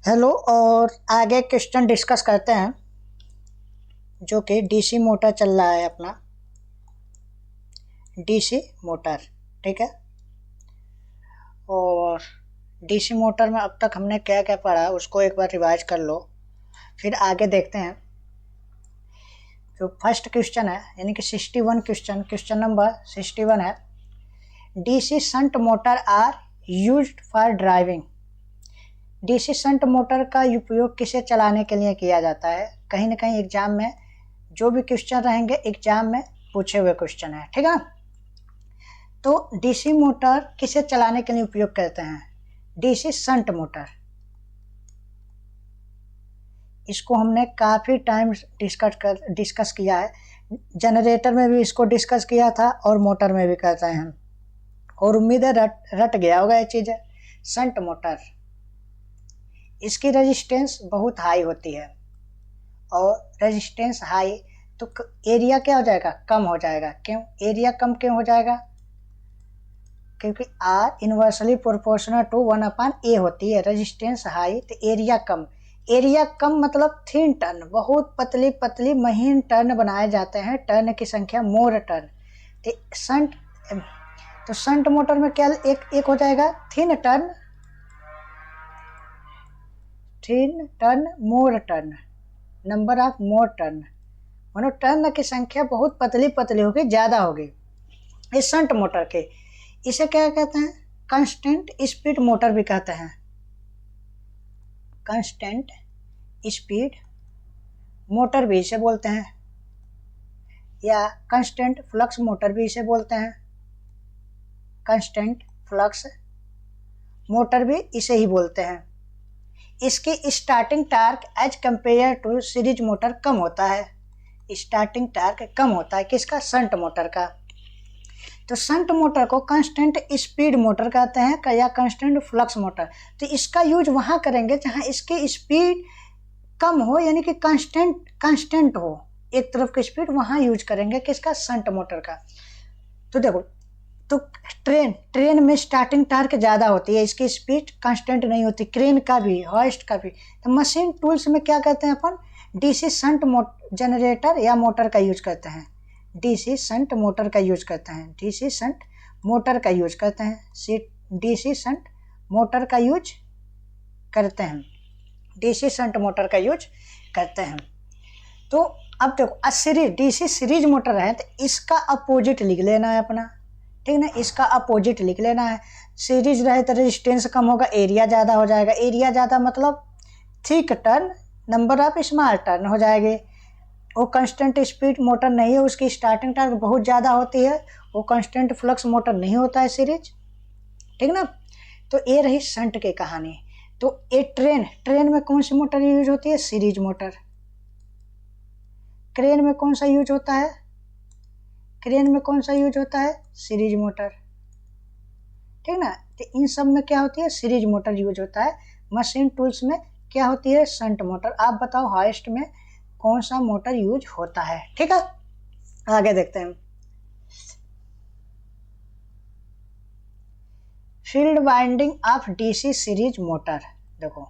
Hello. और आगे question discuss करते हैं जो कि डीसी मोटर चल रहा है अपना, डीसी मोटर। ठीक है। और डीसी मोटर में अब तक हमने क्या क्या पढ़ा उसको एक बार रिवाइज कर लो, फिर आगे देखते हैं। जो फर्स्ट क्वेश्चन है यानी कि 61 क्वेश्चन नंबर 61 है, DC shunt motor are used for driving. DC shunt motor का उपयोग किसे चलाने के लिए किया जाता है? कहीं ना कहीं एग्जाम में जो भी क्वेश्चन रहेंगे एग्जाम में पूछे हुए क्वेश्चन है। ठीक है ना। तो डीसी मोटर किसे चलाने के लिए उपयोग करते हैं? DC shunt motor. इसको हमने काफ़ी टाइम डिस्कस किया है। जनरेटर में भी इसको डिस्कस किया था और मोटर में भी करते हैं हम। और उम्मीद है रट गया होगा ये चीज़। शंट मोटर, इसकी रेजिस्टेंस बहुत हाई होती है, और रेजिस्टेंस हाई तो एरिया क्या हो जाएगा? कम हो जाएगा। क्यों एरिया कम क्यों हो जाएगा? क्योंकि are inversely proportional to 1/A होती है। रेजिस्टेंस हाई तो एरिया कम। एरिया कम मतलब थिन टर्न, बहुत पतली पतली महीन टर्न बनाए जाते हैं। टर्न की संख्या मोर टर्न। तो शंट मोटर में क्या एक हो जाएगा? Thin turn more turn, number of more turn. मानो टर्न की संख्या बहुत पतली पतली होगी, ज़्यादा होगी इस शंट मोटर के। इसे क्या कहते हैं? कांस्टेंट स्पीड मोटर भी कहते हैं। कांस्टेंट स्पीड मोटर भी इसे बोलते हैं, या कांस्टेंट फ्लक्स मोटर भी इसे बोलते हैं। कांस्टेंट फ्लक्स मोटर भी इसे ही बोलते हैं। इसकी starting torque as compare to series motor कम होता है। स्टार्टिंग टार्क कम होता है किसका? शंट मोटर का। तो शंट मोटर को कांस्टेंट स्पीड मोटर कहते हैं या कांस्टेंट फ्लक्स मोटर। तो इसका यूज वहाँ करेंगे जहाँ इसकी स्पीड कम हो, यानी कि कांस्टेंट हो एक तरफ की स्पीड, वहाँ यूज करेंगे किसका? शंट मोटर का। तो देखो, तो ट्रेन में स्टार्टिंग टार्क ज़्यादा होती है, इसकी स्पीड कांस्टेंट नहीं होती। क्रेन का भी, हॉइस्ट का भी। तो मशीन टूल्स में क्या कहते हैं अपन? डीसी शंट जनरेटर या मोटर का यूज करते हैं। डीसी शंट मोटर का यूज करते हैं। डीसी शंट मोटर का यूज करते हैं। डीसी शंट मोटर का यूज करते हैं। डीसी शंट मोटर का यूज करते हैं। तो अब देखो, डीसी सीरीज मोटर है तो इसका अपोजिट लिख लेना है अपना। ठीक ना, इसका अपोजिट लिख लेना है। सीरीज रहे तो रेजिस्टेंस कम होगा, एरिया ज़्यादा हो जाएगा। एरिया ज़्यादा मतलब thick turn, number of small turn हो जाएंगे। वो कांस्टेंट स्पीड मोटर नहीं है, उसकी स्टार्टिंग टार्क बहुत ज़्यादा होती है। वो कांस्टेंट फ्लक्स मोटर नहीं होता है सीरीज। ठीक ना। तो ये रही शंट की कहानी। तो ये ट्रेन में कौन सी मोटर यूज होती है? Series motor. क्रेन में कौन सा यूज होता है? क्रेन में कौन सा यूज होता है? Series motor. ठीक ना। तो इन सब में क्या होती है? सीरीज मोटर यूज होता है। मशीन टूल्स में क्या होती है? Shunt motor. आप बताओ हाईएस्ट में कौन सा मोटर यूज होता है? ठीक है, आगे देखते हैं। Field winding of DC series motor. देखो,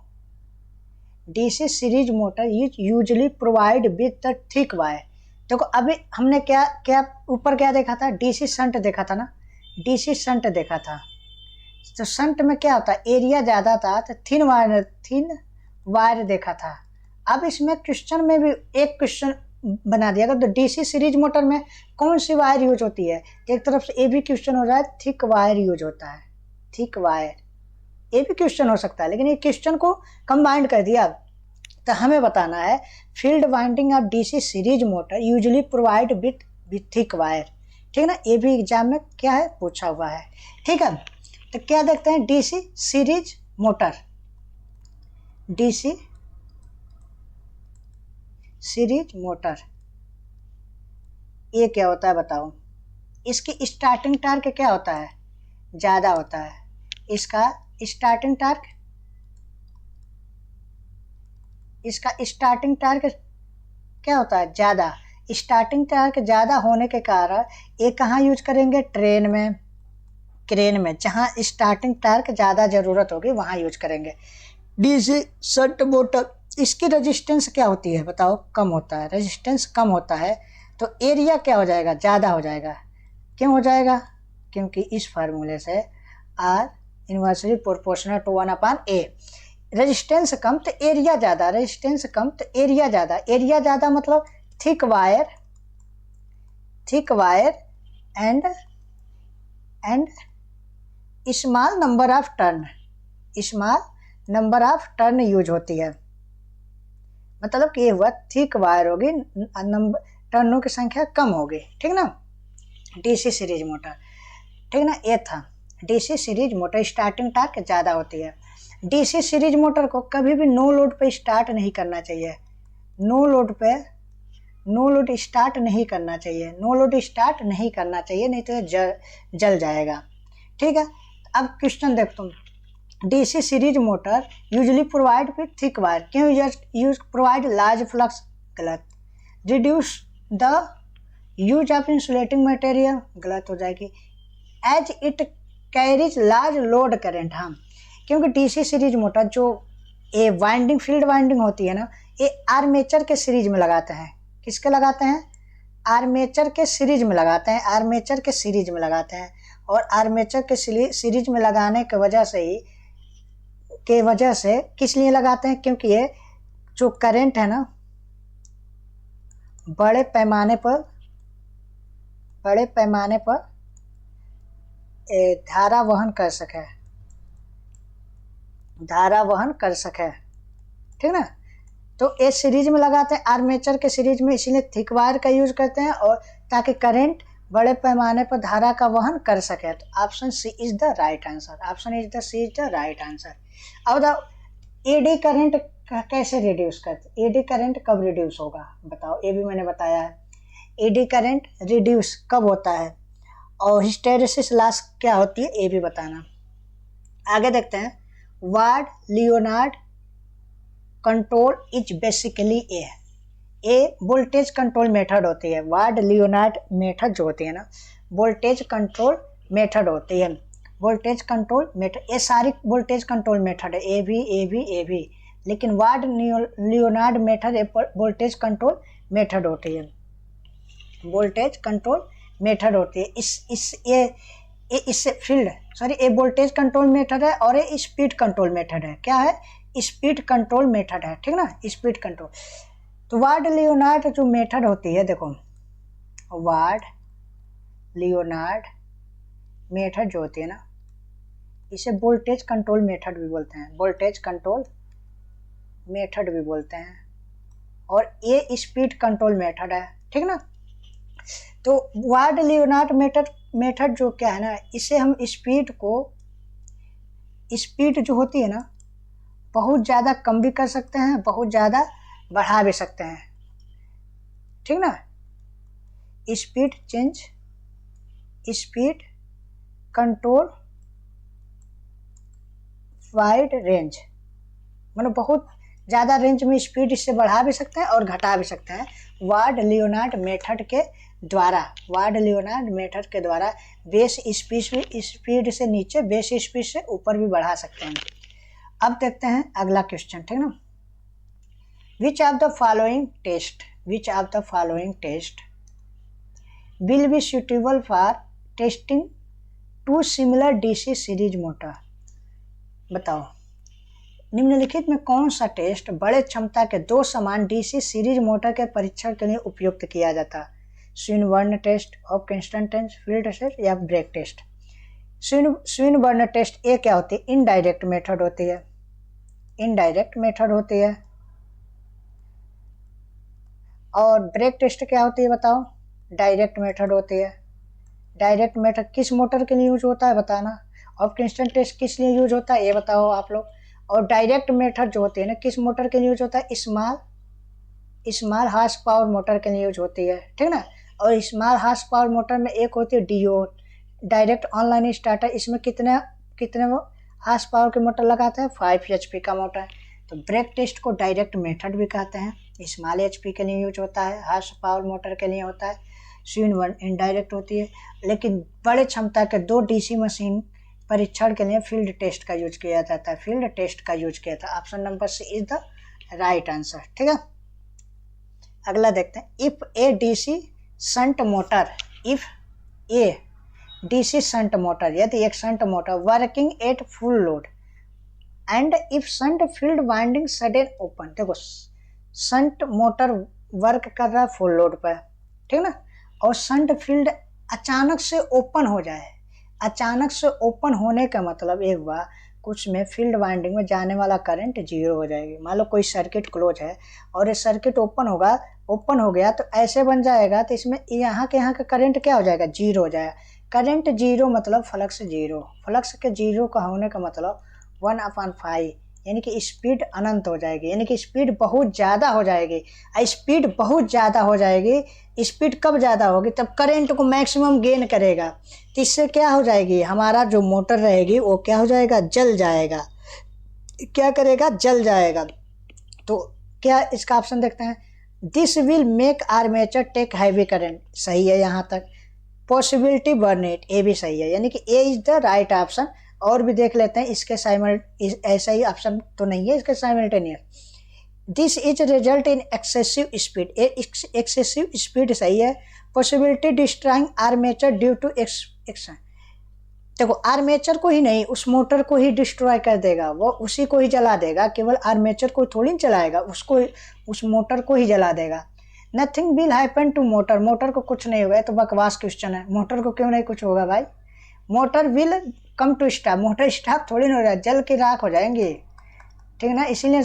DC series motor usually provide with the thick wire. देखो, अभी हमने क्या ऊपर क्या देखा था? डीसी शंट देखा था ना। डीसी शंट देखा था। तो शंट में क्या होता है? एरिया ज़्यादा था तो थिन वायर देखा था। अब इसमें क्वेश्चन में भी एक क्वेश्चन बना दिया गया। तो डीसी सीरीज मोटर में कौन सी वायर यूज होती है? एक तरफ से ये भी क्वेश्चन हो रहा है, थिक वायर यूज होता है। थिक वायर, ये भी क्वेश्चन हो सकता है, लेकिन ये क्वेश्चन को कंबाइंड कर दिया। तो हमें बताना है field winding of DC series motor usually provide with thick wire. ठीक है ना, ये भी एग्जाम में क्या है? पूछा हुआ है। ठीक है, तो क्या देखते हैं? DC series motor. DC series motor ये क्या होता है बताओ? इसकी स्टार्टिंग टार्क क्या होता है? ज़्यादा होता है। इसका स्टार्टिंग टार्क क्या होता है? ज़्यादा। स्टार्टिंग टार्क ज़्यादा होने के कारण ये कहाँ यूज करेंगे? ट्रेन में, जहाँ स्टार्टिंग टार्क ज़्यादा ज़रूरत होगी वहाँ यूज करेंगे। डीसी शंट मोटर, इसकी रेजिस्टेंस क्या होती है बताओ? कम होता है। रेजिस्टेंस कम होता है तो एरिया क्या हो जाएगा? ज़्यादा हो जाएगा। क्यों हो जाएगा? क्योंकि इस फार्मूले से R inversely proportional to 1/A। Resistance कम तो एरिया ज़्यादा, रेजिस्टेंस कम तो एरिया ज़्यादा। एरिया ज़्यादा मतलब thick wire and small number of turn use होती है। मतलब कि ये हुआ थिक वायर होगी, टर्नों की संख्या कम होगी, ठीक ना। डीसी सीरीज मोटर, ठीक ना, ये था DC series motor. Starting torque ज़्यादा होती है। डीसी सीरीज मोटर को कभी भी नो लोड पे स्टार्ट नहीं करना चाहिए। नो लोड स्टार्ट नहीं करना चाहिए। नो लोड स्टार्ट नहीं करना चाहिए, नहीं तो ये जल जाएगा, ठीक है। अब क्वेश्चन देख तुम। DC series motor usually provide with thick wire. क्यों यूज प्रोवाइड लार्ज फ्लक्स? गलत। Reduce the use of insulating material, गलत हो जाएगी। As it carries large load current, हाँ, क्योंकि डीसी सीरीज मोटर जो ये वाइंडिंग, फील्ड वाइंडिंग होती है ना, ये आर्मेचर के सीरीज में लगाते हैं। किसके लगाते हैं? आर्मेचर के सीरीज में लगाते हैं। आर्मेचर के सीरीज में लगाते हैं। और आर्मेचर के सीरीज में लगाने की वजह से किस लिए लगाते हैं? क्योंकि ये जो करंट है ना, बड़े पैमाने पर धारा वहन कर सके, ठीक ना। तो ये सीरीज में लगाते हैं, आर्मेचर के सीरीज में, इसीलिए थिक वायर का यूज करते हैं, और ताकि करंट बड़े पैमाने पर धारा का वहन कर सके। तो option C is the right answer. अब बताओ एडी करंट कैसे रिड्यूस करते? एडी करंट कब रिड्यूस होगा बताओ? ये भी मैंने बताया है। एडी करंट रिड्यूस कब होता है, और हिस्टेरेसिस लॉस क्या होती है, ये भी बताना। आगे देखते हैं। Ward Leonard control is basically A voltage control method होती है। वार्ड लियोनार्ड मेथड जो होती है ना, वोल्टेज कंट्रोल मेथड होती है। वोल्टेज कंट्रोल मेथड, ये सारी वोल्टेज कंट्रोल मेथड है, ए भी, लेकिन ward Leonard method voltage control method होती है। वोल्टेज कंट्रोल मेथड होती है। इससे ये वोल्टेज कंट्रोल मेथड है, और ये स्पीड कंट्रोल मेथड है। क्या है? स्पीड कंट्रोल मेथड है, ठीक ना, स्पीड कंट्रोल। तो वार्ड लियोनार्ड जो मेथड होती है, देखो वार्ड लियोनार्ड मेथड जो होती है ना, इसे वोल्टेज कंट्रोल मेथड भी बोलते हैं, और ये स्पीड कंट्रोल मेथड है, ठीक ना। तो वार्ड लियोनार्ड मेथड जो क्या है ना, इसे हम स्पीड जो होती है ना, बहुत ज़्यादा कम भी कर सकते हैं, बहुत ज़्यादा बढ़ा भी सकते हैं, ठीक ना। स्पीड कंट्रोल वाइड रेंज, मतलब बहुत ज़्यादा रेंज में स्पीड इससे बढ़ा भी सकते हैं और घटा भी सकते हैं। वार्ड लियोनार्ड मेथड के द्वारा बेस स्पीड से नीचे, बेस स्पीड से ऊपर भी बढ़ा सकते हैं। अब देखते हैं अगला क्वेश्चन, ठीक ना। Which of the following test will be suitable for testing two similar DC series motor? बताओ निम्नलिखित में कौन सा टेस्ट बड़े क्षमता के दो समान डीसी सीरीज मोटर के परीक्षण के लिए उपयुक्त किया जाता? Swinburne test, Hopkinson test, field test या ब्रेक टेस्ट? स्विनबर्न टेस्ट ये क्या होती है? इनडायरेक्ट मेथड होती है। और ब्रेक टेस्ट क्या होती है बताओ? डायरेक्ट मेथड होती है। डायरेक्ट मेथड किस मोटर के लिए यूज होता है बताना। हॉकिंसन टेस्ट किस लिए यूज होता है ये बताओ आप लोग। और डायरेक्ट मेथड जो होती है ना, किस मोटर के लिए यूज होता है? स्मॉल हार्स पावर मोटर के लिए यूज होती है, ठीक ना। और स्मॉल हार्स पावर मोटर में एक होती है डीओ, डायरेक्ट ऑनलाइन स्टार्टर। इसमें कितने हार्स पावर के मोटर लगाते हैं? 5 HP का मोटर। तो ब्रेक टेस्ट को डायरेक्ट मेथड भी कहते हैं, स्मॉल HP के लिए यूज होता है, हार्स पावर मोटर के लिए होता है। स्विनबर्न इनडायरेक्ट होती है, लेकिन बड़े क्षमता के दो डीसी मशीन परीक्षण के लिए फील्ड टेस्ट का यूज किया जाता है, फील्ड टेस्ट का यूज किया था। Option number C is the right answer. ठीक है, अगला देखते हैं। If a DC shunt motor, if a DC shunt motor, यदि एक shunt motor working at full load and if shunt field winding sudden open, देखो शंट मोटर वर्क कर रहा है फुल लोड पर, ठीक ना, और शंट फील्ड अचानक से ओपन हो जाए। अचानक से ओपन होने का मतलब एक बार कुछ में फील्ड वाइंडिंग में जाने वाला करंट जीरो हो जाएगी। मान लो कोई सर्किट क्लोज है और ये सर्किट ओपन हो गया तो ऐसे बन जाएगा, तो इसमें यहाँ का करंट क्या हो जाएगा, जीरो हो जाएगा। करंट जीरो मतलब फ्लक्स जीरो, फ्लक्स के जीरो का होने का मतलब 1/5, यानी कि स्पीड अनंत हो जाएगी, यानी कि स्पीड बहुत ज़्यादा हो जाएगी। स्पीड बहुत ज़्यादा हो जाएगी, स्पीड कब ज़्यादा होगी, तब करंट को मैक्सिमम गेन करेगा। तो इससे क्या हो जाएगी, हमारा जो मोटर रहेगी वो क्या हो जाएगा, जल जाएगा। क्या करेगा, जल जाएगा। तो क्या इसका ऑप्शन देखते हैं। This will make armature take heavy current, सही है यहाँ तक। पॉसिबिलिटी बर्न इट, ये भी सही है, यानी कि ए इज द राइट ऑप्शन। और भी देख लेते हैं इसके ऐसा ही ऑप्शन तो नहीं है इसके simultaneous. This is result in excessive speed, excessive speed सही है। Possibility destroying armature due to action, देखो आर्मेचर को ही नहीं, उस मोटर को ही डिस्ट्रॉय कर देगा, वो उसी को ही जला देगा, केवल आर्मेचर को थोड़ी चलाएगा, उसको, उस मोटर को ही जला देगा। Nothing will happen to motor, motor को कुछ नहीं होगा, तो बकवास क्वेश्चन है। मोटर को क्यों नहीं कुछ होगा भाई, motor will come to stop, motor stop थोड़ी ना हो रहा है, जल की राख हो जाएंगे, ठीक ना, इसीलिए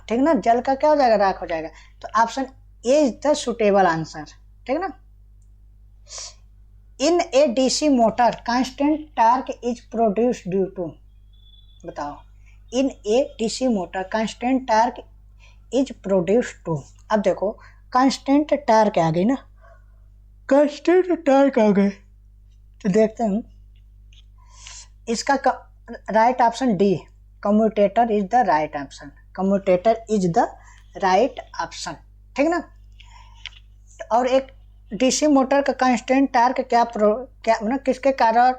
ठीक ना, जल का क्या हो जाएगा, राख हो जाएगा। तो option A is the suitable answer, ठीक ना। In a DC motor constant torque is produced due to, बताओ, in a DC motor constant torque is produced to. अब देखो कांस्टेंट टार्क आ गई ना, कांस्टेंट टार्क आ गए, तो देखते हैं इसका right option D, commutator is the right option, commutator is the right option, ठीक ना। और एक डीसी मोटर का कांस्टेंट टार्क क्या मतलब किसके कारण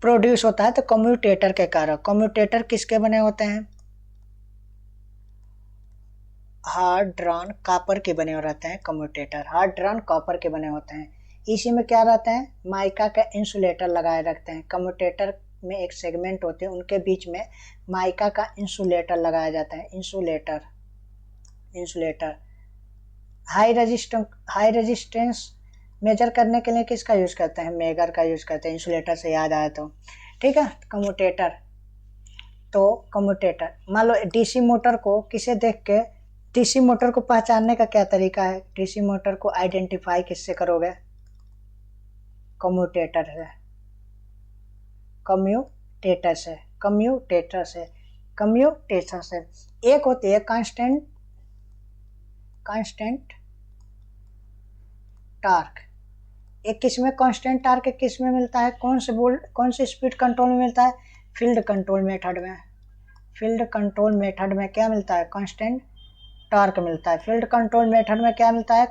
प्रोड्यूस होता है, तो कम्यूटेटर के कारण। कम्यूटेटर किसके बने होते हैं, हार्ड ड्रॉन कॉपर के बने रहते हैं कम्यूटेटर, हार्ड ड्रॉन कॉपर के बने होते हैं। इसी में क्या रहता है, माइका का इंसुलेटर लगाए रखते हैं। कम्यूटेटर में एक सेगमेंट होते हैं, उनके बीच में माइका का इंसुलेटर लगाया जाता है। इंसुलेटर हाई रेजिस्टेंस मेजर करने के लिए किसका यूज करते हैं, मेगर का यूज करते हैं। इंसुलेटर से याद आया तो, ठीक है। कम्यूटेटर, तो कम्यूटेटर मान लो डीसी मोटर को किसे देख के, डीसी मोटर को पहचानने का क्या तरीका है, डीसी मोटर को आइडेंटिफाई किससे करोगे, कम्यूटेटर से, कम्यूटेटर से। एक होती है कांस्टेंट टार्क, एक किसमें कांस्टेंट टार्क किसमें मिलता है, कौन से स्पीड कंट्रोल में मिलता है, फील्ड कंट्रोल मेथड में। फील्ड कंट्रोल मेथड में क्या मिलता है, कांस्टेंट टार्क मिलता है। फील्ड कंट्रोल मेथड में क्या मिलता है,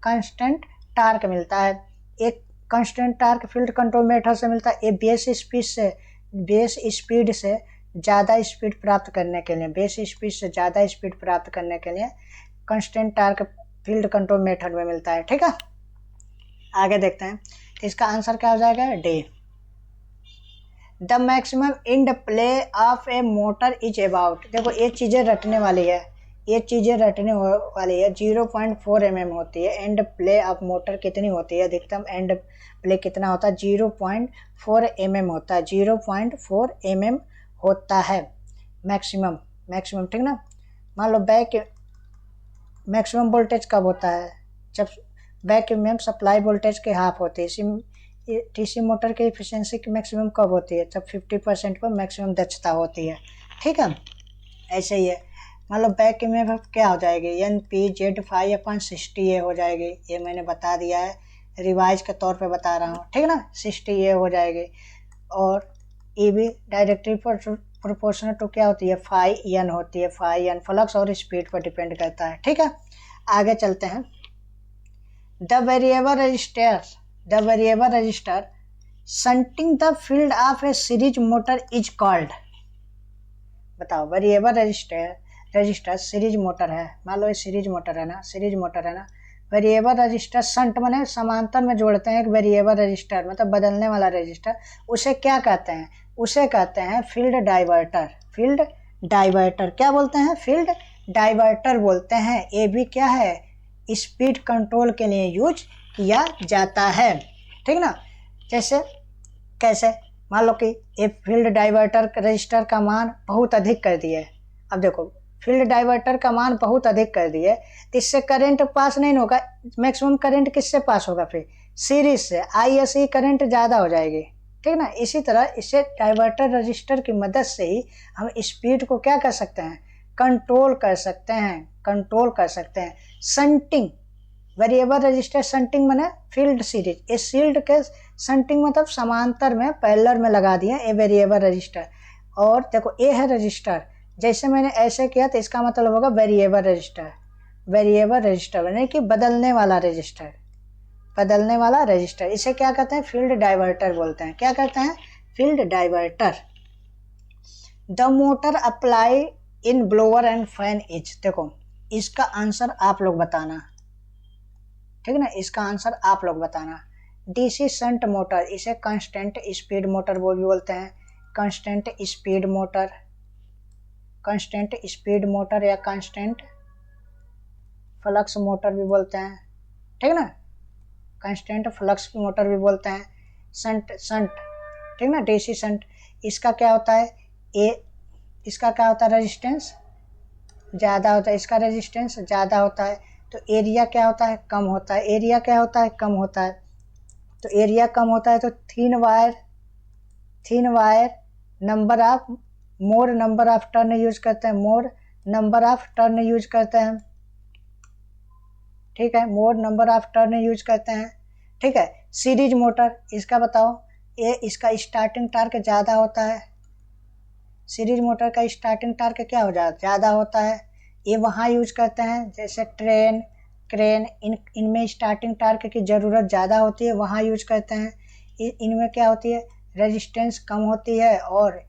कांस्टेंट टार्क मिलता है। एक constant torque field control method से मिलता है। ये बेस स्पीड से ज़्यादा स्पीड प्राप्त करने के लिए constant torque field control method में मिलता है, ठीक है। आगे देखते हैं, इसका आंसर क्या हो जाएगा, D. The maximum end play of a motor is about, देखो ये चीज़ें रटने वाली है, 0.4 mm होती है। एंड प्ले ऑफ मोटर कितनी होती है, अधिकतम एंड प्ले कितना होता है, 0.4 mm होता है, 0.4 mm होता है मैक्सिमम, ठीक ना। मान लो बैक मैक्सिमम वोल्टेज कब होता है, जब बैक में सप्लाई वोल्टेज के हाफ होती है। डीसी मोटर की एफिशिएंसी की मैक्सिमम कब होती है, जब 50% पर मैक्सिमम दक्षता होती है, ठीक है। ऐसे ही है, मान लो बैक में क्या हो जाएगी, NPZ5/60A हो जाएगी। ये मैंने बता दिया है, रिवाइज के तौर पे बता रहा हूँ, ठीक है ना, 60A हो जाएगी। और EB डायरेक्टली प्रोपोर्शनल टू क्या होती है, φN होती है, φN फ्लक्स और स्पीड पर डिपेंड करता है, ठीक है। आगे चलते हैं। The variable resistor shunting the field of A series motor is called. बताओ, वेरिएबल रजिस्टर सीरीज मोटर है, मान लो ये सीरीज मोटर है ना, वेरिएबल रजिस्टर शंट माने समांतर में जोड़ते हैं एक वेरिएबल रजिस्टर, मतलब बदलने वाला रजिस्टर, उसे क्या कहते हैं? उसे कहते हैं फील्ड डाइवर्टर। फील्ड डाइवर्टर क्या बोलते हैं? फील्ड डाइवर्टर बोलते हैं। ये भी क्या है? स्पीड कंट्रोल के लिए यूज किया जाता है, ठीक ना। जैसे कैसे, मान लो कि ये फील्ड डाइवर्टर रजिस्टर का मान बहुत अधिक कर दिए। अब देखो, फील्ड डाइवर्टर का मान बहुत अधिक कर दिए तो इससे करंट पास नहीं होगा। मैक्सिमम करंट किससे पास होगा? फिर सीरीज से, ISE करंट ज़्यादा हो जाएगी, ठीक ना। इसी तरह इससे डाइवर्टर रजिस्टर की मदद से ही हम स्पीड को क्या कर सकते हैं? कंट्रोल कर सकते हैं। शंटिंग, वेरिएबल रजिस्टर शंटिंग माने फील्ड सीरीज, ये फील्ड के शंटिंग मतलब समांतर में पैरेलल में लगा दिए ये वेरिएबल रजिस्टर। और देखो ये है रजिस्टर, जैसे मैंने ऐसे किया तो इसका मतलब होगा वेरिएबल रजिस्टर यानी कि बदलने वाला रजिस्टर। इसे क्या कहते हैं? फील्ड डाइवर्टर बोलते हैं। क्या कहते हैं? Field diverter. The motor apply in blower and fan is, देखो इसका आंसर आप लोग बताना, ठीक ना, इसका आंसर आप लोग बताना। DC शंट मोटर, इसे कांस्टेंट स्पीड मोटर भी बोलते हैं। कांस्टेंट स्पीड मोटर या कांस्टेंट फ्लक्स मोटर भी बोलते हैं, ठीक ना। कांस्टेंट फ्लक्स मोटर भी बोलते हैं। शंट, ठीक ना, DC शंट, इसका क्या होता है? इसका क्या होता है? रेजिस्टेंस ज़्यादा होता है, इसका रेजिस्टेंस ज़्यादा होता है, तो एरिया क्या होता है? कम होता है। एरिया क्या होता है? कम होता है। तो एरिया कम होता है तो thin wire more number of turn use करते हैं, ठीक है, मोर नंबर ऑफ टर्न यूज करते हैं, ठीक है। सीरीज मोटर, इसका बताओ, ये इसका स्टार्टिंग टार्क ज़्यादा होता है। सीरीज मोटर का स्टार्टिंग टार्क क्या हो जाता है? ज़्यादा होता है। ये वहाँ यूज करते हैं जैसे ट्रेन, क्रेन, इनमें स्टार्टिंग टार्क की ज़रूरत ज़्यादा होती है, वहाँ यूज करते हैं। इनमें क्या होती है? रेजिस्टेंस कम होती है और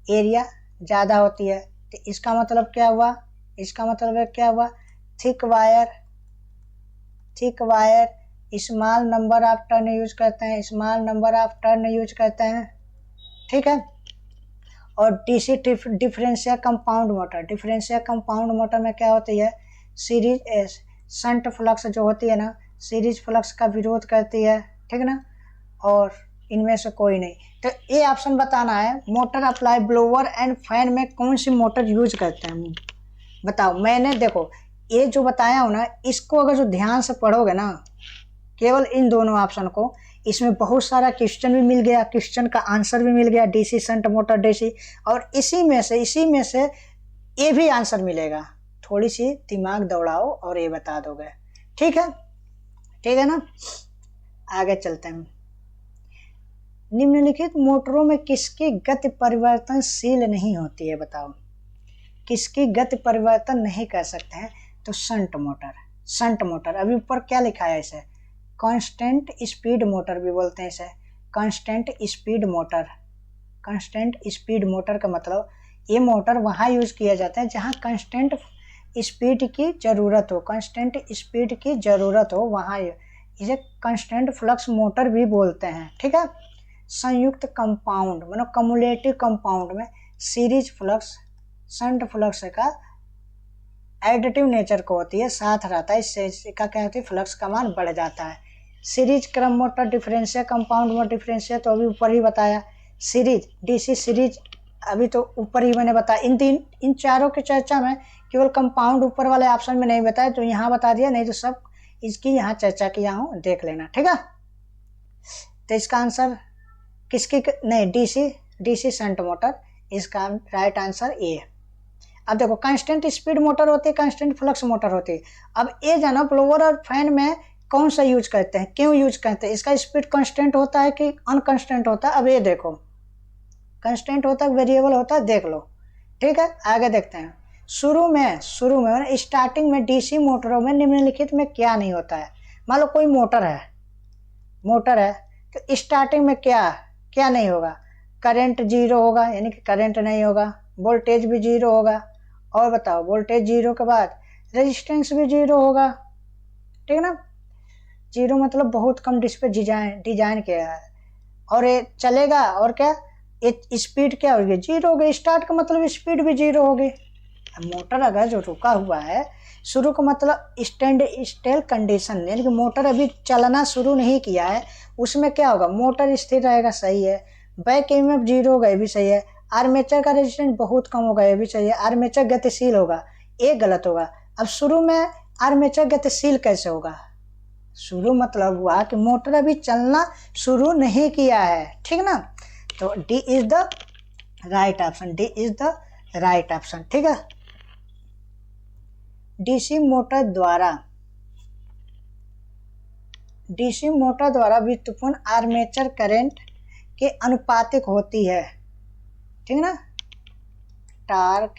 एरिया ज़्यादा होती है। तो इसका मतलब क्या हुआ? Thick wire small number of turn use करते हैं, ठीक है। और DC डिफरेंशियल कंपाउंड मोटर में क्या होती है? सीरीज शंट फ्लक्स जो होती है ना, सीरीज फ्लक्स का विरोध करती है, ठीक ना। और इनमें से कोई नहीं। तो ये ऑप्शन बताना है, motor apply blower and fan में कौन सी मोटर यूज करते हैं? बताओ। मैंने देखो ये जो बताया हूँ ना, इसको अगर जो ध्यान से पढ़ोगे ना, केवल इन दोनों ऑप्शन को, इसमें बहुत सारा क्वेश्चन भी मिल गया, क्वेश्चन का आंसर भी मिल गया, DC शंट मोटर DC, और इसी में से ये भी आंसर मिलेगा। थोड़ी सी दिमाग दौड़ाओ और ये बता दोगे, ठीक है ना। आगे चलते हैं। निम्नलिखित मोटरों में किसकी गति परिवर्तनशील नहीं होती है? बताओ, किसकी गति परिवर्तन नहीं कर सकते हैं? तो शंट मोटर। अभी ऊपर क्या लिखा है? इसे कांस्टेंट स्पीड मोटर भी बोलते हैं। इसे कांस्टेंट स्पीड मोटर का मतलब ये मोटर वहाँ यूज किया जाता है जहाँ कांस्टेंट स्पीड की ज़रूरत हो, वहाँ इसे कांस्टेंट फ्लक्स मोटर भी बोलते हैं, ठीक है। संयुक्त कंपाउंड मतलब कम्युलेटिव कंपाउंड में सीरीज फ्लक्स शंट फ्लक्स का एडिटिव नेचर को होती है, साथ रहता है, इससे इसका क्या होती है? फ्लक्स का मान बढ़ जाता है। सीरीज क्रम motor, differential compound motor, differential तो अभी ऊपर ही बताया। सीरीज DC सीरीज अभी तो ऊपर ही मैंने बताया। इन चारों की चर्चा में केवल कंपाउंड ऊपर वाले ऑप्शन में नहीं बताया, तो यहाँ बता दिया, नहीं तो सब इसकी यहाँ चर्चा किया हूँ, देख लेना, ठीक है। तो इसका आंसर किसकी नहीं, DC शंट मोटर, इसका राइट आंसर ए है। अब देखो, कांस्टेंट स्पीड मोटर होती है, कांस्टेंट फ्लक्स मोटर होती है। अब ये जाना ब्लोअर और फैन में कौन सा यूज करते हैं, क्यों यूज करते हैं, इसका स्पीड कांस्टेंट होता है कि अनकांस्टेंट होता है? अब ये देखो, कांस्टेंट होता है, वेरिएबल होता है, देख लो, ठीक है। आगे देखते हैं। शुरू में स्टार्टिंग में DC मोटरों में निम्नलिखित में क्या नहीं होता है? मान लो कोई मोटर है तो स्टार्टिंग में क्या क्या नहीं होगा, करंट जीरो होगा, यानी कि करंट नहीं होगा, वोल्टेज भी जीरो होगा, और बताओ वोल्टेज जीरो के बाद रेजिस्टेंस भी जीरो होगा, ठीक है ना। जीरो मतलब बहुत कम डिस्प्ले डिजाइन किया है, और ये चलेगा, और क्या स्पीड क्या होगी, जीरो होगी। स्टार्ट का मतलब स्पीड भी जीरो होगी। मोटर अगर जो रुका हुआ है, शुरू का मतलब स्टैंड स्टिल कंडीशन, यानी कि मोटर अभी चलना शुरू नहीं किया है, उसमें क्या होगा, मोटर स्थिर रहेगा, सही है। बैक ईएमएफ जीरो होगा, ये भी सही है। आर्मेचर का रेजिस्टेंस बहुत कम होगा, ये भी सही है। आर्मेचर गतिशील होगा, ये गलत होगा। अब शुरू में आर्मेचर गतिशील कैसे होगा, शुरू मतलब हुआ कि मोटर अभी चलना शुरू नहीं किया है, ठीक ना। तो D is the right option, D is the right option, ठीक है। डीसी मोटर द्वारा व्युत्पन्न आर्मेचर करंट के अनुपातिक होती है, ठीक ना। टार्क,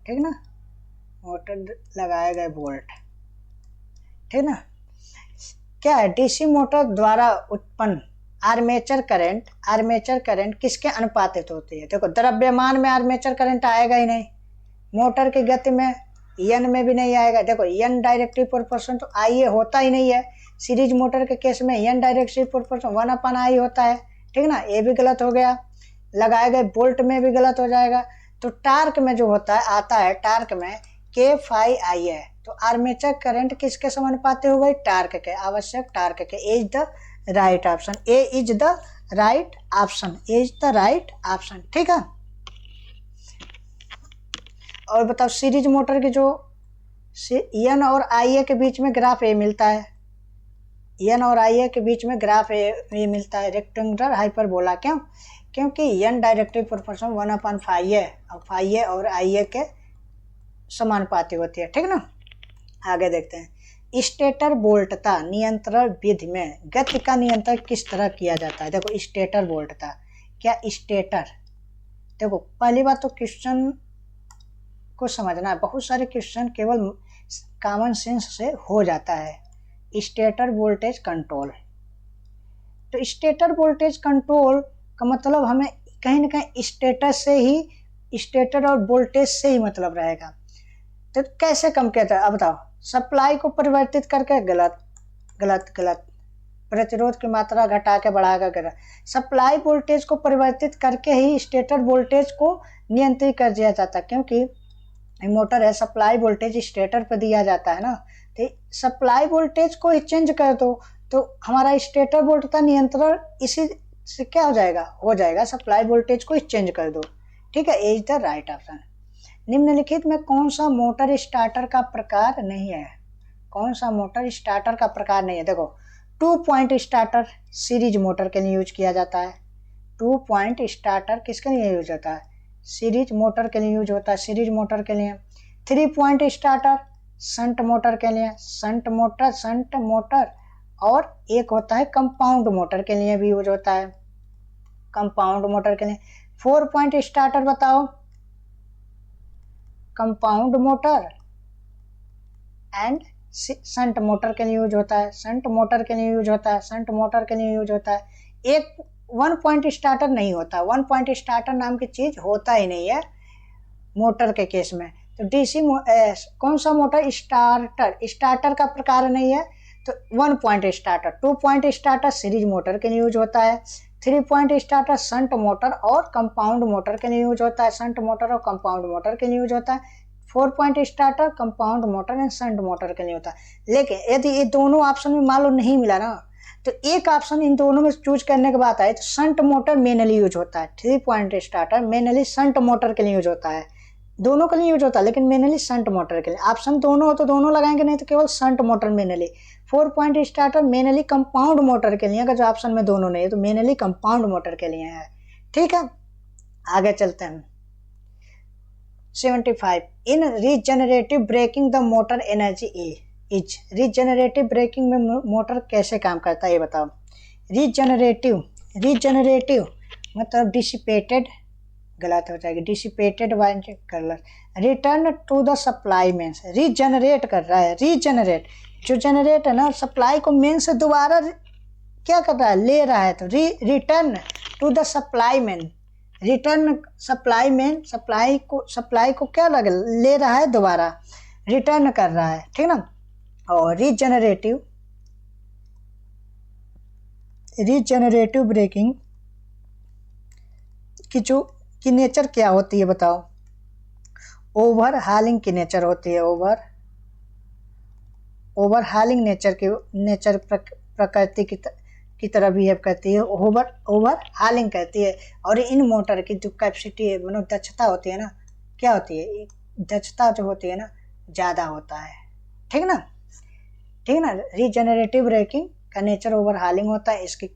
ठीक ना, मोटर लगाए गए वोल्ट, ठीक ना। क्या है, डीसी मोटर द्वारा उत्पन्न आर्मेचर करंट किसके अनुपातिक होती है। देखो द्रव्यमान में आर्मेचर करंट आएगा ही नहीं, मोटर की गति में एन में भी नहीं आएगा। देखो एन डायरेक्टली प्रोपोर्शन तो आई होता ही नहीं है। सीरीज मोटर के केस में एन डायरेक्टली प्रोपोर्शन 1/I होता है, ठीक ना, ये भी गलत हो गया। लगाए गए बोल्ट में भी गलत हो जाएगा। तो टार्क में जो होता है, आता है टार्क में K∅I है। तो आर्मेचर करंट किसके समानुपाती हो गई, टार्क के, आवश्यक टार्क के। A is the right option, A is the right option, A is the right option, ठीक है। और बताओ सीरीज मोटर की जो एन और IA के बीच में ग्राफ ए मिलता है, एन और IA के बीच में ग्राफ ए मिलता है, रेक्टेंगुलर हाइपरबोला। क्यों, क्योंकि एन डायरेक्टली प्रोपोर्शनल 1/phi है, और phi ए और IA के समानुपाती होती है, ठीक ना। आगे देखते हैं, स्टेटर बोल्टता नियंत्रण विधि में गति का नियंत्रण किस तरह किया जाता है। देखो स्टेटर बोल्टता, क्या स्टेटर, देखो पहली बात तो क्वेश्चन को समझना है, बहुत सारे क्वेश्चन केवल कॉमन सेंस से हो जाता है। स्टेटर वोल्टेज कंट्रोल, तो स्टेटर वोल्टेज कंट्रोल का मतलब हमें कहीं ना कहीं स्टेटर और वोल्टेज से ही मतलब रहेगा। तो कैसे कम किया जाए, अब बताओ। सप्लाई को परिवर्तित करके, गलत गलत गलत। प्रतिरोध की मात्रा घटा के बढ़ा कर, सप्लाई वोल्टेज को परिवर्तित करके ही स्टेटर वोल्टेज को नियंत्रित कर दिया जाता है। क्योंकि मोटर है, सप्लाई वोल्टेज स्टेटर पर दिया जाता है ना, तो सप्लाई वोल्टेज को ही चेंज कर दो तो हमारा स्टेटर वोल्ट का नियंत्रण इसी से क्या हो जाएगा, सप्लाई वोल्टेज को ही चेंज कर दो, ठीक है। ए इज द राइट ऑप्शन। निम्नलिखित में कौन सा मोटर स्टार्टर का प्रकार नहीं है, कौन सा मोटर स्टार्टर का प्रकार नहीं है। देखो 2 पॉइंट स्टार्टर सीरीज मोटर के लिए यूज किया जाता है। 2 पॉइंट स्टार्टर किसके लिए यूज होता है, सीरीज मोटर के लिए यूज होता है, सीरीज मोटर के लिए। 3 पॉइंट स्टार्टर शंट मोटर के लिए, शंट मोटर, और एक होता है कंपाउंड मोटर के लिए भी यूज होता है, कंपाउंड मोटर के लिए। 4 पॉइंट स्टार्टर बताओ, compound motor and shunt motor के लिए यूज होता है, शंट मोटर के लिए यूज होता है, शंट मोटर के लिए यूज होता है। एक 1 पॉइंट स्टार्टर नहीं होता, 1 पॉइंट स्टार्टर नाम की चीज होता ही नहीं है मोटर के केस में। तो डीसी कौन सा मोटर स्टार्टर का प्रकार नहीं है, तो 1 point starter. 2 point starter series motor के लिए यूज होता है। 3 पॉइंट स्टार्टर शंट मोटर और कंपाउंड मोटर के लिए यूज होता है, शंट मोटर और कंपाउंड मोटर के लिए यूज होता है। 4 point starter compound motor and shunt motor के लिए होता है। लेकिन यदि ये दोनों ऑप्शन में मान लो नहीं मिला ना, तो एक ऑप्शन इन दोनों में चूज करने के बाद आए तो शंट मोटर मेनली यूज होता है। 3 point starter mainly shunt motor के लिए यूज होता है, दोनों के लिए यूज होता है, लेकिन मेनली शंट मोटर के लिए। ऑप्शन दोनों हो तो दोनों लगाएंगे, नहीं तो केवल shunt motor mainly. 4 point starter mainly compound motor के लिए, अगर जो ऑप्शन में दोनों नहीं है तो मेनली कंपाउंड मोटर के लिए है, ठीक है। आगे चलते हैं। 75 in regenerative braking the motor energy is, regenerative braking में मोटर कैसे काम करता है ये बताओ। रीजनरेटिव मतलब डिसिपेटेड, गलत हो जाएगी, dissipated by colour. Return to the supply mains, regenerate कर रहा है, रीजनरेट जो जनरेट है ना, सप्लाई को मेन से दोबारा क्या कर रहा है, ले रहा है, तो return to the supply main, return supply main, supply को क्या ले रहा है, दोबारा रिटर्न कर रहा है, ठीक ना। और रीजनरेटिव ब्रेकिंग की नेचर क्या होती है बताओ। ओवर हालिंग की नेचर होती है, ओवर हालिंग नेचर प्रकृति की तरह बिहेव करती है, ओवर हालिंग कहती है। और इन मोटर की जो कैपेसिटी है, मतलब दक्षता होती है ना, क्या होती है, दक्षता जो होती है ना ज़्यादा होता है, ठीक ना, ठीक ना। रीजनरेटिव ब्रेकिंग का नेचर ओवर हालिंग होता है, इसकी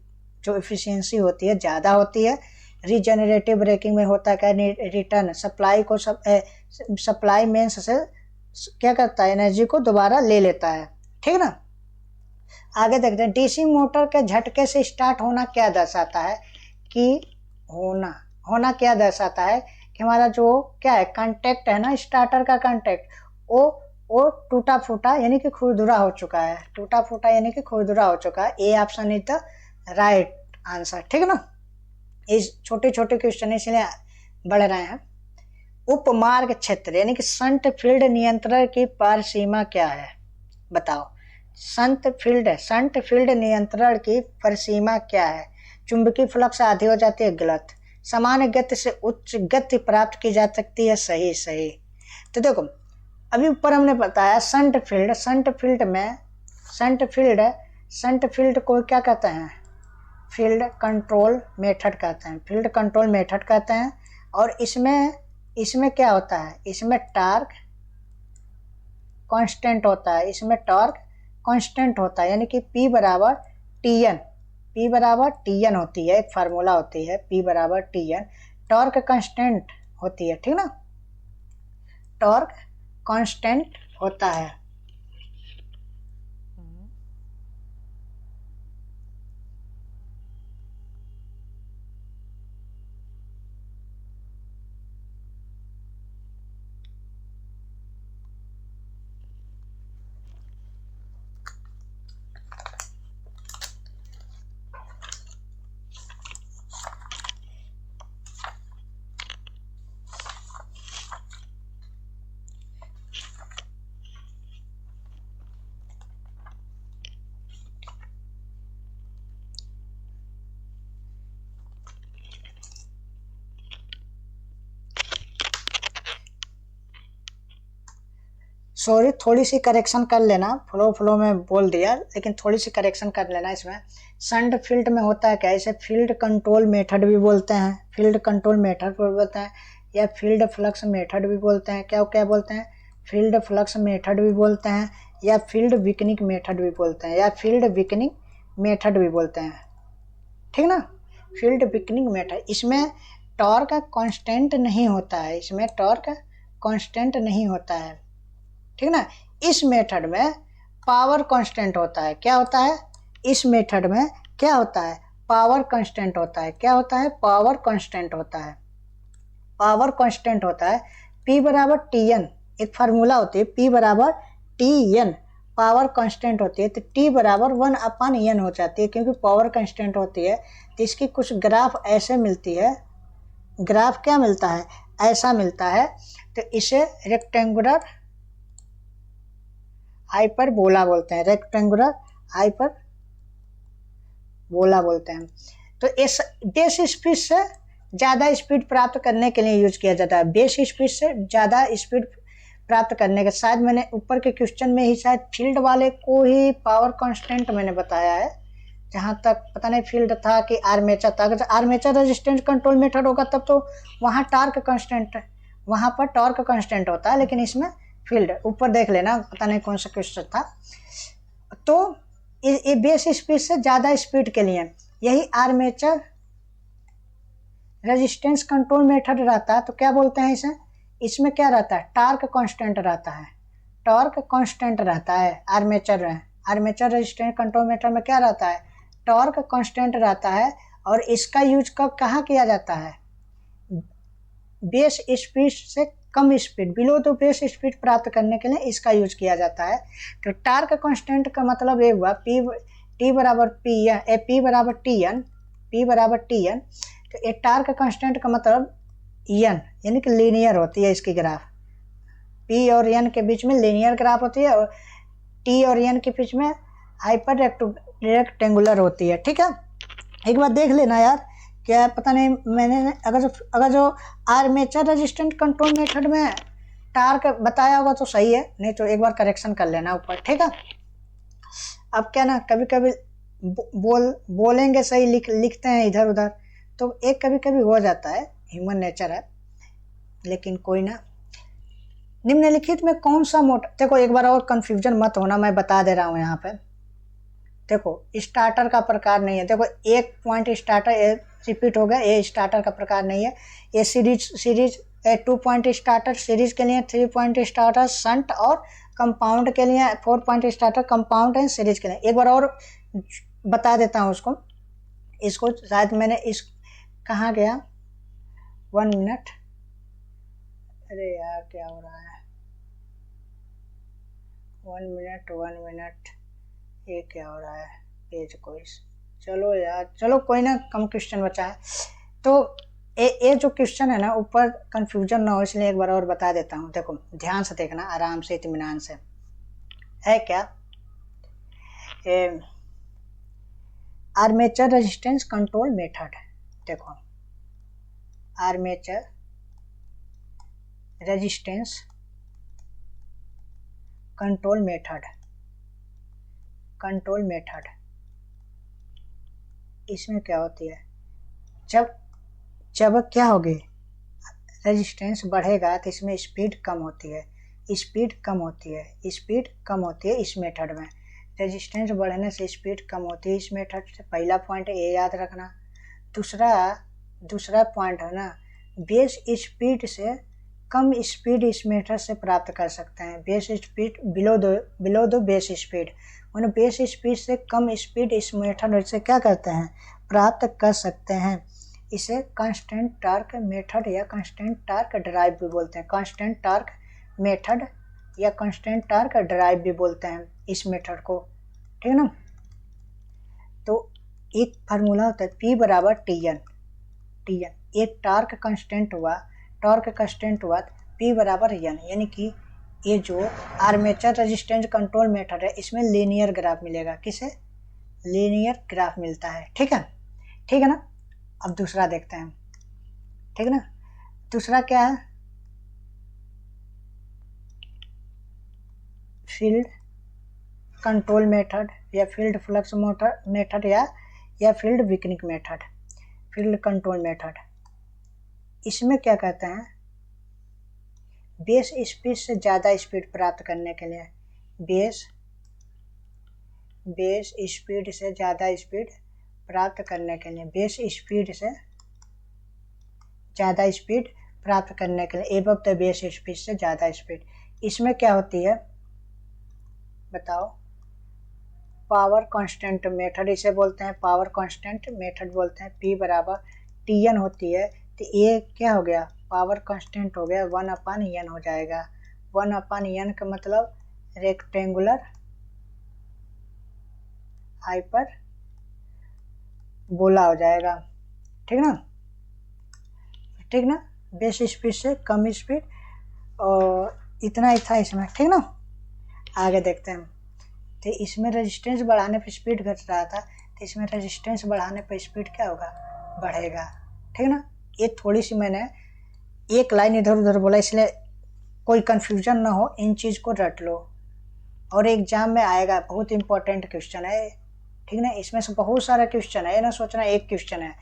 जो एफिशिएंसी होती है ज़्यादा होती है। रीजनरेटिव ब्रेकिंग में होता है क्या, रिटर्न सप्लाई को सप्लाई मेंस से क्या करता है, एनर्जी को दोबारा ले लेता है, ठीक ना। आगे देखते हैं, डीसी मोटर के झटके से स्टार्ट होना क्या दर्शाता है, कि होना क्या दर्शाता है कि हमारा जो क्या है कांटेक्ट है ना, स्टार्टर का कांटेक्ट वो टूटा फूटा यानी कि खुरदुरा हो चुका है, टूटा फूटा यानी कि खुरदुरा हो चुका है। A option is the right answer, ठीक ना। इस छोटे छोटे क्वेश्चन इसलिए बढ़ रहे हैं। उपमार्ग क्षेत्र यानी कि संट फील्ड नियंत्रण की पार सीमा क्या है बताओ। संट फील्ड नियंत्रण की परिसीमा क्या है। चुंबकीय फ्लक्स आधी हो जाती है, गलत। सामान्य गति से उच्च गति प्राप्त की जा सकती है, सही। तो देखो अभी ऊपर हमने बताया संट फील्ड को क्या कहते हैं, फील्ड कंट्रोल मेथड कहते हैं। और इसमें क्या होता है, इसमें टॉर्क कांस्टेंट होता है, यानी कि P बराबर TN होती है, एक फार्मूला होती है P बराबर TN, टॉर्क कांस्टेंट होती है, ठीक ना, टॉर्क कांस्टेंट होता है। सॉरी, थोड़ी सी करेक्शन कर लेना, फ्लो में बोल दिया, लेकिन थोड़ी सी करेक्शन कर लेना। इसमें संट फील्ड में होता है क्या, इसे फील्ड कंट्रोल मेथड भी बोलते हैं, या फील्ड फ्लक्स मेथड भी बोलते हैं। क्या बोलते हैं, फील्ड फ्लक्स मेथड भी बोलते हैं, या फील्ड विकनिंग मेथड भी बोलते हैं, ठीक ना, फील्ड विकनिंग मेथड। इसमें टॉर्क कांस्टेंट नहीं होता है, ठीक ना। इस मेथड में पावर कांस्टेंट होता है। क्या होता है, इस मेथड में क्या होता है, पावर कांस्टेंट होता है। पावर कांस्टेंट होता है। P बराबर TN, एक फार्मूला होती है P बराबर TN, पावर कांस्टेंट होती है, तो T बराबर 1/N हो जाती है, क्योंकि पावर कांस्टेंट होती है। तो इसकी कुछ ग्राफ ऐसे मिलती है, ग्राफ क्या मिलता है, ऐसा मिलता है। तो इसे रेक्टेंगुलर हाइपरबोला बोलते हैं, तो इस बेस स्पीड से ज़्यादा स्पीड प्राप्त करने के लिए यूज किया जाता है, बेस स्पीड से ज़्यादा स्पीड प्राप्त करने के। शायद मैंने ऊपर के क्वेश्चन में ही शायद फील्ड वाले को ही पावर कांस्टेंट मैंने बताया है, जहाँ तक पता नहीं फील्ड था कि आर्मेचर था। अगर आर्मेचर रेजिस्टेंस कंट्रोल मेथड होगा तब तो वहाँ टॉर्क कांस्टेंट होता है, लेकिन इसमें फील्ड। ऊपर देख लेना, पता नहीं कौन सा क्वेश्चन था। तो ये बेस स्पीड से ज़्यादा स्पीड के लिए यही आर्मेचर रेजिस्टेंस कंट्रोल मेथड रहता है। तो क्या बोलते हैं इसे, इसमें क्या रहता है, टॉर्क कांस्टेंट रहता है। आर्मेचर रेजिस्टेंस कंट्रोल मेथड में क्या रहता है, टॉर्क कांस्टेंट रहता है। और इसका यूज कहाँ किया जाता है, बेस स्पीड से कम speed, below the base speed प्राप्त करने के लिए इसका यूज किया जाता है। तो टॉर्क कांस्टेंट का मतलब ये हुआ T बराबर पी एन, पी बराबर टी एन, पी बराबर टी एन, तो ये टार्क कांस्टेंट का मतलब एन, यानी कि लीनियर होती है इसकी ग्राफ। पी और एन के बीच में लीनियर ग्राफ होती है और टी और एन के बीच में हाइपर रेक्टेंगुलर होती है। ठीक है, एक बार देख लेना यार, क्या पता नहीं मैंने अगर जो आर्मेचर रेजिस्टेंट कंट्रोल मेथड में टार्क बताया होगा तो सही है, नहीं तो एक बार करेक्शन कर लेना ऊपर। ठीक है, अब क्या ना कभी कभी बोलेंगे सही, लिखते हैं इधर उधर, तो एक कभी कभी हो जाता है, ह्यूमन नेचर है, लेकिन कोई ना। निम्नलिखित में कौन सा मोटर, देखो एक बार और कंफ्यूजन मत होना, मैं बता दे रहा हूँ यहाँ पे। देखो स्टार्टर का प्रकार नहीं है, देखो एक पॉइंट स्टार्टर, ये रिपीट हो गया, ये स्टार्टर का प्रकार नहीं है। ये सीरीज 2 पॉइंट स्टार्टर सीरीज के लिए, 3 पॉइंट स्टार्टर शंट और कंपाउंड के लिए, 4 पॉइंट स्टार्टर कंपाउंड है सीरीज के लिए। एक बार और बता देता हूँ इसको शायद मैंने कहाँ गया, 1 मिनट, अरे यार क्या हो रहा है, 1 मिनट, ये क्या हो रहा है पेज कोई, चलो यार, चलो कोई ना, कम क्वेश्चन बचा है। तो ये जो क्वेश्चन है ना, ऊपर कंफ्यूजन ना हो इसलिए एक बार और बता देता हूँ। देखो ध्यान से देखना, आराम से, इत्मीनान से। है क्या, आर्मेचर रेजिस्टेंस कंट्रोल मेथड। देखो आर्मेचर रेजिस्टेंस कंट्रोल मेथड, इसमें क्या होती है, जब क्या होगी, रेजिस्टेंस बढ़ेगा तो इसमें स्पीड कम होती है, स्पीड कम होती है इस मेथड में। रेजिस्टेंस बढ़ने से स्पीड कम होती है इस मेथड से, पहला पॉइंट ये याद रखना। दूसरा पॉइंट है ना, बेस स्पीड से कम स्पीड इस मेथड से प्राप्त कर सकते हैं। Base speed below the base speed, उन बेस स्पीड से कम स्पीड इस मेथड से क्या करते हैं, प्राप्त कर सकते हैं। इसे कांस्टेंट टार्क मेथड या कांस्टेंट टार्क ड्राइव भी बोलते हैं। कांस्टेंट टार्क मेथड या कांस्टेंट टार्क ड्राइव भी बोलते हैं इस मेथड को। ठीक है ना, तो एक फार्मूला होता है P बराबर टी एन। एक टार्क कांस्टेंट हुआ P बराबर एन, यानी कि ये जो आर्मेचर रेजिस्टेंस कंट्रोल मेथड है इसमें लीनियर ग्राफ मिलेगा। किसे, लीनियर ग्राफ मिलता है। ठीक है ना, अब दूसरा देखते हैं। ठीक है ना, दूसरा क्या है, फील्ड कंट्रोल मेथड या फील्ड फ्लक्स मेथड या field weakening method, field control method. इसमें क्या कहते हैं, बेस स्पीड से ज़्यादा स्पीड प्राप्त करने के लिए, बेस स्पीड से ज़्यादा स्पीड प्राप्त करने के लिए, बेस स्पीड से ज़्यादा स्पीड प्राप्त करने के लिए, एबव द बेस स्पीड से ज़्यादा स्पीड। इसमें क्या होती है बताओ, पावर कांस्टेंट मेथड इसे बोलते हैं, पावर कांस्टेंट मेथड बोलते हैं। P बराबर टी एन होती है, तो ये क्या हो गया, पावर कांस्टेंट हो गया, 1/n हो जाएगा। 1/n का मतलब रेक्टेंगुलर हाइपर बोला हो जाएगा। ठीक ना, बेस स्पीड से कम स्पीड, और इतना ही था इसमें। ठीक ना, आगे देखते हैं। तो इसमें रेजिस्टेंस बढ़ाने पर स्पीड घट रहा था, तो इसमें रेजिस्टेंस बढ़ाने पर स्पीड क्या होगा, बढ़ेगा। ठीक ना, ये थोड़ी सी मैंने एक लाइन इधर उधर बोला, इसलिए कोई कंफ्यूजन ना हो, इन चीज़ को रट लो और एग्जाम में आएगा, बहुत इंपॉर्टेंट क्वेश्चन है। ठीक ना, इसमें से बहुत सारा क्वेश्चन है, ये ना सोचना एक क्वेश्चन है।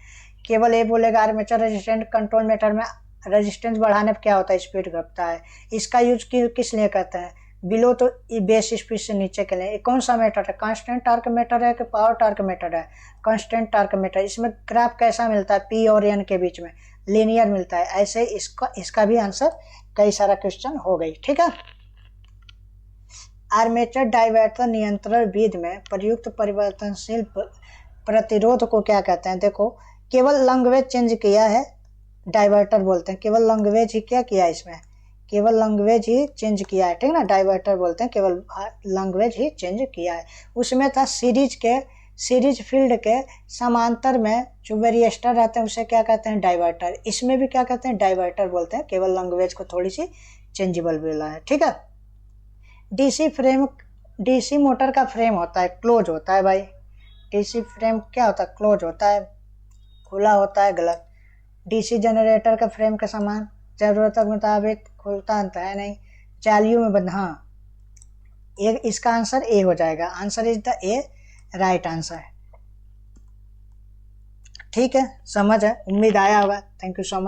केवल ये बोलेगा आर्मेचर रेजिस्टेंस कंट्रोल मेथड में रेजिस्टेंस बढ़ाने पर क्या होता है, स्पीड घटता है। इसका यूज किस लिए करते हैं, बिलो तो बेस स्पीड से नीचे के लिए। कौन सा मेथड है, कांस्टेंट टार्क मेथड है कि पावर टार्क मेथड है, कांस्टेंट टार्क मेथड। इसमें ग्राफ कैसा मिलता है, P और N के बीच में लीनियर मिलता है। ऐसे इसका भी आंसर कई सारा क्वेश्चन हो गई। ठीक है, आर्मेचर डाइवर्टर नियंत्रण विधि में प्रयुक्त परिवर्तनशील प्रतिरोध को क्या कहते हैं। देखो, केवल लैंग्वेज चेंज किया है, डाइवर्टर बोलते हैं। केवल लैंग्वेज ही क्या किया, इसमें केवल लैंग्वेज ही चेंज किया है। ठीक ना, डाइवर्टर बोलते हैं, केवल लैंग्वेज ही चेंज किया है। उसमें था सीरीज के सीरीज फील्ड के समांतर में जो वेरिएस्टर रहते हैं उसे क्या कहते हैं, डाइवर्टर। इसमें भी क्या कहते हैं, डाइवर्टर बोलते हैं, केवल लैंग्वेज को थोड़ी सी चेंजेबल बोला है, ठीक है। डीसी मोटर का फ्रेम होता है, क्लोज होता है भाई। डीसी फ्रेम क्या होता है, क्लोज होता है, खुला होता है, गलत। डीसी जनरेटर का फ्रेम के समान, जरूरत के मुताबिक खुलता तो है नहीं, जालियों में बंद। हाँ, इसका आंसर ए हो जाएगा। Answer is the A, right answer. ठीक है, समझ है, उम्मीद आया होगा। Thank you so much.